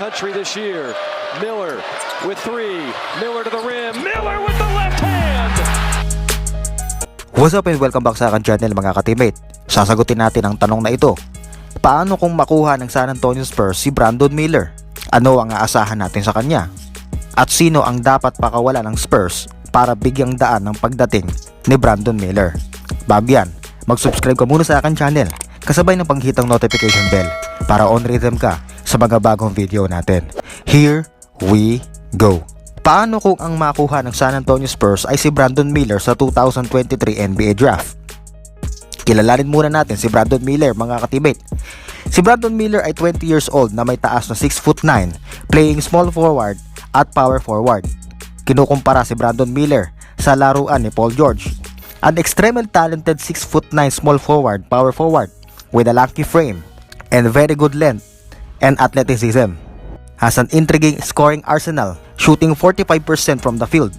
Country this year. Miller with three. Miller to the rim. Miller with the left hand. What's up and welcome back sa akin channel mga ka-teammate. Sasagutin natin ang tanong na ito. Paano kung makuha ng San Antonio Spurs si Brandon Miller? Ano ang aasahan natin sa kanya? At sino ang dapat pakawala ng Spurs para bigyang daan ng pagdating ni Brandon Miller? Bago yan, mag-subscribe ka muna sa akin channel kasabay ng paghitang notification bell para on rhythm ka sa mga bagong video natin. Here we go. Paano kung ang makuha ng San Antonio Spurs ay si Brandon Miller sa 2023 NBA Draft? Kilalanin muna natin si Brandon Miller mga ka-teammate. Si Brandon Miller ay 20 years old na may taas na 6'9", playing small forward at power forward. Kinukumpara si Brandon Miller sa laruan ni Paul George, an extremely talented 6'9" small forward, power forward with a lanky frame and very good length and athleticism. Has an intriguing scoring arsenal, shooting 45% from the field.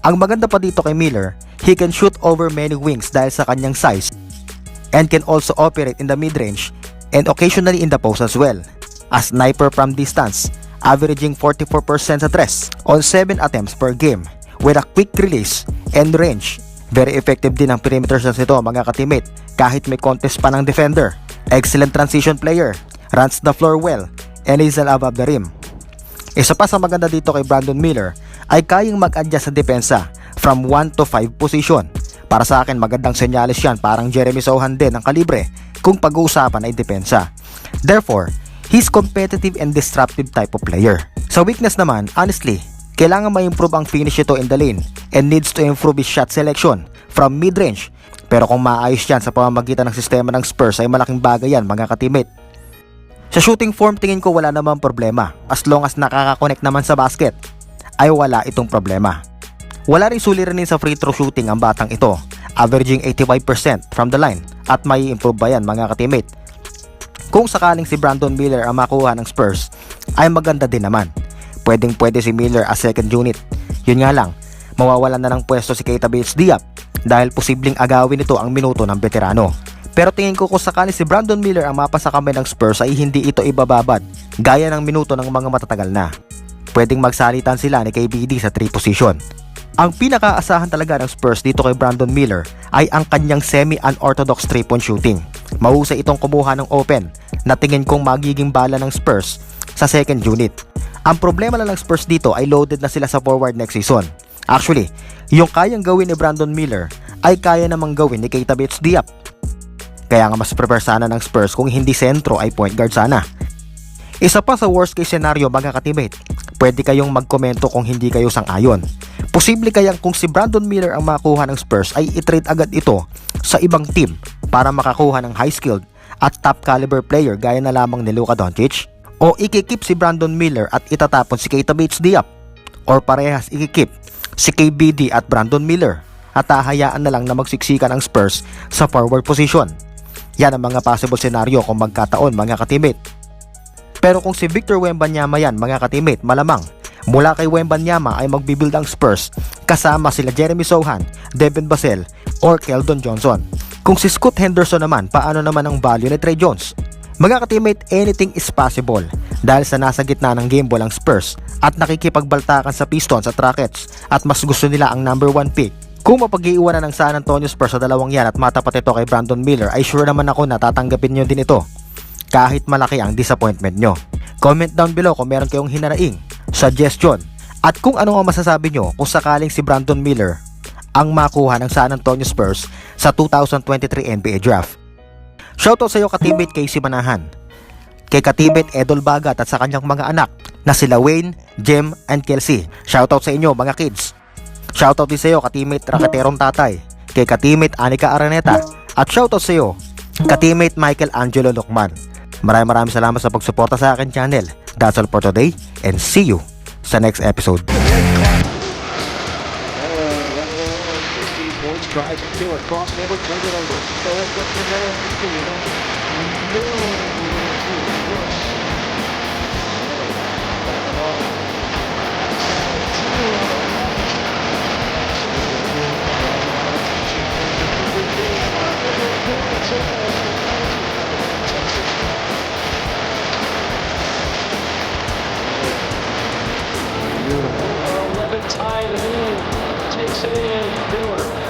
Ang maganda pa dito kay Miller, he can shoot over many wings dahil sa kanyang size and can also operate in the mid-range and occasionally in the post as well. A sniper from distance, averaging 44% sa tres on 7 attempts per game with a quick release and range. Very effective din ang perimeter shots nito mga ka-teammate kahit may contest pa ng defender. Excellent transition player, runs the floor well, and is above the rim. Isa pa sa maganda dito kay Brandon Miller ay kayang mag-adjust sa depensa from 1 to 5 position. Para sa akin magandang senyales yan, parang Jeremy Sohan din ang kalibre kung pag-uusapan ay depensa. Therefore, he's competitive and disruptive type of player. Sa weakness naman, honestly, kailangan ma-improve ang finish ito in the lane and needs to improve his shot selection from mid-range. Pero kung maayos yan sa pamamagitan ng sistema ng Spurs ay malaking bagay yan mga ka-teammate. Sa shooting form tingin ko wala namang problema, as long as nakaka-connect naman sa basket ay wala itong problema. Wala rin suliranin sa free throw shooting ang batang ito, averaging 85% from the line, at may improve ba yan mga ka-teammate? Kung sakaling si Brandon Miller ang makuha ng Spurs ay maganda din naman. Pwedeng pwede si Miller as second unit. Yun nga lang, mawawalan na ng pwesto si Keita Bates-Diop dahil posibleng agawin ito ang minuto ng veterano. Pero tingin ko kung sakali si Brandon Miller ang mapasa kamay ng Spurs ay hindi ito ibababad gaya ng minuto ng mga matatagal na. Pwedeng magsalitan sila ni KBD sa 3 position. Ang pinakaasahan talaga ng Spurs dito kay Brandon Miller ay ang kanyang semi-unorthodox 3-point shooting. Mahusay itong kumuha ng open na tingin kong magiging bala ng Spurs sa second unit. Ang problema lang ng Spurs dito ay loaded na sila sa forward next season. Actually, yung kayang gawin ni Brandon Miller ay kaya namang gawin ni Keita Bates-Diop. Kaya nga mas prepare sana ng Spurs kung hindi sentro ay point guard sana. Isa pa sa worst case scenario mga ka-teammate, pwede kayong magkomento kung hindi kayo sang-ayon. Posible kayang kung si Brandon Miller ang makuha ng Spurs ay i-trade agad ito sa ibang team para makakuha ng high-skilled at top caliber player gaya na lamang ni Luka Doncic? O ikikip si Brandon Miller at itatapon si Keita Bates-Diop? Or parehas ikikip si KBD at Brandon Miller at hahayaan na lang na magsiksikan ang Spurs sa forward position? Yan ang mga possible senaryo kung magkataon mga ka-teammate. Pero kung si Victor Wembanyama yan mga ka-teammate, malamang mula kay Wembanyama ay magbibuild ang Spurs kasama sila Jeremy Sohan, Devin Vassell or Keldon Johnson. Kung si Scoot Henderson naman, paano naman ang value ni Tre Jones? Mga ka-teammate, anything is possible dahil sa nasa gitna ng game ball ang Spurs at nakikipagbaltakan sa Pistons at Rockets at mas gusto nila ang number 1 pick. Kung mapag-iiwanan ng San Antonio Spurs sa dalawang yan at matapat ito kay Brandon Miller ay sure naman ako na tatanggapin nyo din ito kahit malaki ang disappointment nyo. Comment down below kung meron kayong hinaraing, suggestion at kung ano ang masasabi nyo kung sakaling si Brandon Miller ang makuha ng San Antonio Spurs sa 2023 NBA Draft. Shoutout sa iyo ka-teammate Casey Manahan, kay ka-teammate Edol Bagat at sa kanyang mga anak na sila Wayne, Jem and Kelsey. Shoutout sa inyo mga kids. Shoutout din sa iyo ka-teammate Raketerong Tatay, kay ka-teammate Anika Araneta at shoutout sa iyo ka-teammate Michael Angelo Lucman. Maraming salamat sa pagsuporta sa akin channel. That's all for today and see you sa next episode. tie the game. Takes it in. Miller